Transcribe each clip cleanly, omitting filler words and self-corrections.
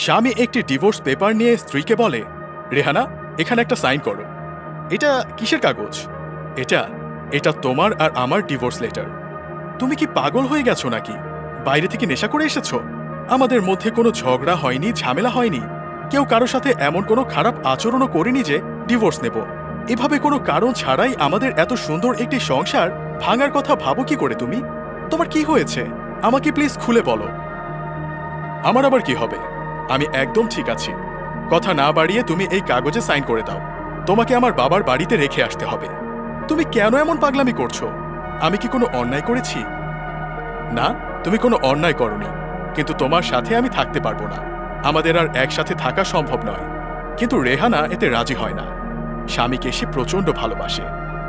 স্বামী একটি divorce paper নিয়ে স্ত্রীকে বলে, রেহানা, এখানে একটা সাইন করো। এটা কিসের কাগজ? এটা এটা তোমার আর আমার ডিভোর্স লেটার। তুমি কি পাগল হয়ে গেছো নাকি? বাইরে থেকে নেশা করে এসেছো? আমাদের মধ্যে কোনো ঝগড়া হয়নি, ঝামেলা হয়নি। কেউ কারো সাথে এমন কোনো খারাপ আচরণও করেনি যে ডিভোর্স নেব। এভাবে কোনো কারণ ছাড়াই আমাদের এত সুন্দর একটি সংসার ভাঙার কথা ভাবো কি করে তুমি? তোমার কি হয়েছে? আমাকে প্লিজ খুলে বলো। আমার আবার কি হবে? আমি একদম ঠিক আছি। কথা না বাড়িয়ে তুমি এই কাগজে সাইন করে দাও। তোমাকে আমার বাবার বাড়িতে রেখে আসতে হবে। তুমি কেন এমন পাগলামি করছো? আমি কি কোনো অন্যায় করেছি? না, তুমি কোনো অন্যায় করনি, কিন্তু তোমার সাথে আমি থাকতে পারবো না। আমাদের আর একসাথে থাকা সম্ভব নয়। কিন্তু রেহানা এতে রাজি হয় না। স্বামীকে সে প্রচণ্ড ভালোবাসে।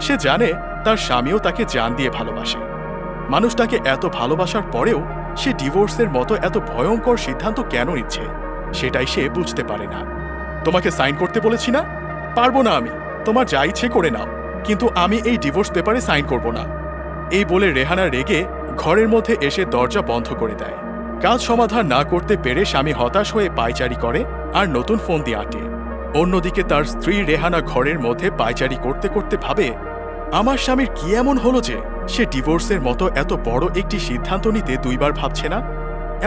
সে জানে তার স্বামীও তাকে জান দিয়ে ভালোবাসে। মানুষটাকে এত ভালোবাসার পরেও সে ডিভোর্সের মতো এত ভয়ঙ্কর সিদ্ধান্ত কেন নিচ্ছে, সেটাই সে বুঝতে পারে না। তোমাকে সাইন করতে বলেছি না? পারবো না আমি। তোমার যা ইচ্ছে করে নাও, কিন্তু আমি এই ডিভোর্স পেপারে সাইন করব না। এই বলে রেহানা রেগে ঘরের মধ্যে এসে দরজা বন্ধ করে দেয়। কাজ সমাধান না করতে পেরে স্বামী হতাশ হয়ে পায়চারি করে আর নতুন ফোন দিয়ে আঁটে। অন্যদিকে তার স্ত্রী রেহানা ঘরের মধ্যে পায়চারি করতে করতে ভাবে, আমার স্বামীর কি এমন হলো যে সে ডিভোর্সের মতো এত বড় একটি সিদ্ধান্ত নিতে দুইবার ভাবছে না?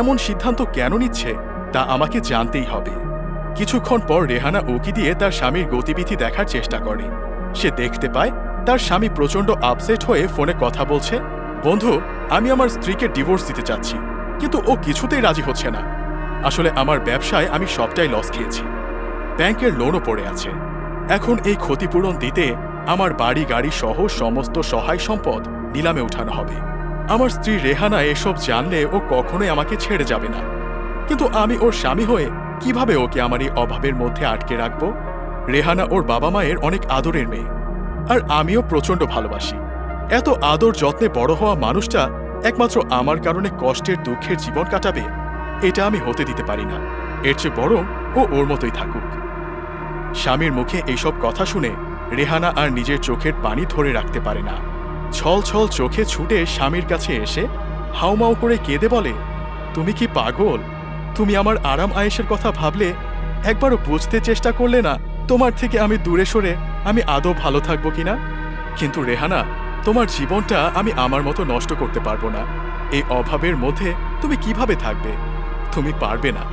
এমন সিদ্ধান্ত কেন নিচ্ছে তা আমাকে জানতেই হবে। কিছুক্ষণ পর রেহানা উকি দিয়ে তার স্বামীর গতিবিধি দেখার চেষ্টা করে। সে দেখতে পায় তার স্বামী প্রচণ্ড আপসেট হয়ে ফোনে কথা বলছে। বন্ধু, আমি আমার স্ত্রীকে ডিভোর্স দিতে চাচ্ছি, কিন্তু ও কিছুতেই রাজি হচ্ছে না। আসলে আমার ব্যবসায় আমি সবটাই লস খেয়েছি। ব্যাংকের লোনও পড়ে আছে। এখন এই ক্ষতিপূরণ দিতে আমার বাড়ি গাড়ি সহ সমস্ত সহায় সম্পদ নিলামে উঠানো হবে। আমার স্ত্রী রেহানা এসব জানলে ও কখনোই আমাকে ছেড়ে যাবে না। কিন্তু আমি ওর স্বামী হয়ে কিভাবে ওকে আমার এই অভাবের মধ্যে আটকে রাখব? রেহানা ওর বাবা মায়ের অনেক আদরের মেয়ে, আর আমিও প্রচণ্ড ভালোবাসি। এত আদর যত্নে বড় হওয়া মানুষটা একমাত্র আমার কারণে কষ্টের দুঃখের জীবন কাটাবে, এটা আমি হতে দিতে পারি না। এর চেয়ে বরং ও ওর মতোই থাকুক। স্বামীর মুখে এইসব কথা শুনে রেহানা আর নিজের চোখের পানি ধরে রাখতে পারে না। ছল ছল চোখে ছুটে স্বামীর কাছে এসে হাউমাউ করে কেঁদে বলে, তুমি কি পাগল? তুমি আমার আরাম আয়েশের কথা ভাবলে? একবারও বুঝতে চেষ্টা করলে না তোমার থেকে আমি দূরে সরে আমি আদৌ ভালো থাকবো কিনা? কিন্তু রেহানা, তোমার জীবনটা আমি আমার মতো নষ্ট করতে পারবো না। এই অভাবের মধ্যে তুমি কিভাবে থাকবে? তুমি পারবে না।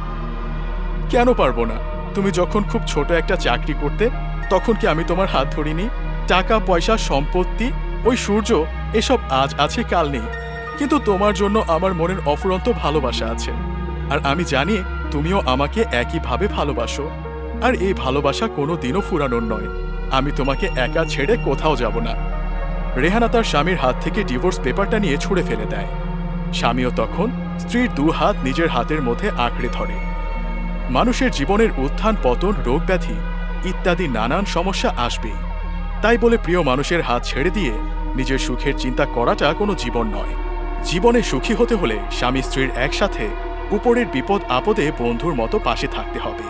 কেন পারবো না? তুমি যখন খুব ছোট একটা চাকরি করতে, তখন কি আমি তোমার হাত ধরিনি? টাকা পয়সা সম্পত্তি ওই সূর্য এসব আজ আছে কাল নেই, কিন্তু তোমার জন্য আমার মনের অফুরন্ত ভালোবাসা আছে। আর আমি জানি তুমিও আমাকে একইভাবে ভালোবাসো। আর এই ভালোবাসা কোনো দিনও ফুরানোর নয়। আমি তোমাকে একা ছেড়ে কোথাও যাব না। রেহানা তার স্বামীর হাত থেকে ডিভোর্স পেপারটা নিয়ে ছুঁড়ে ফেলে দেয়। স্বামীও তখন স্ত্রীর দু হাত নিজের হাতের মধ্যে আঁকড়ে ধরে। মানুষের জীবনের উত্থান পতন, রোগ ব্যাধি ইত্যাদি নানান সমস্যা আসবেই। তাই বলে প্রিয় মানুষের হাত ছেড়ে দিয়ে নিজের সুখের চিন্তা করাটা কোনো জীবন নয়। জীবনে সুখী হতে হলে স্বামী স্ত্রীর একসাথে উপরের বিপদ আপদে বন্ধুর মতো পাশে থাকতে হবে।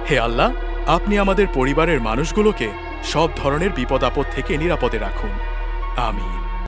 হে আল্লাহ, আপনি আমাদের পরিবারের মানুষগুলোকে সব ধরনের বিপদ আপদ থেকে নিরাপদে রাখুন। আমিন।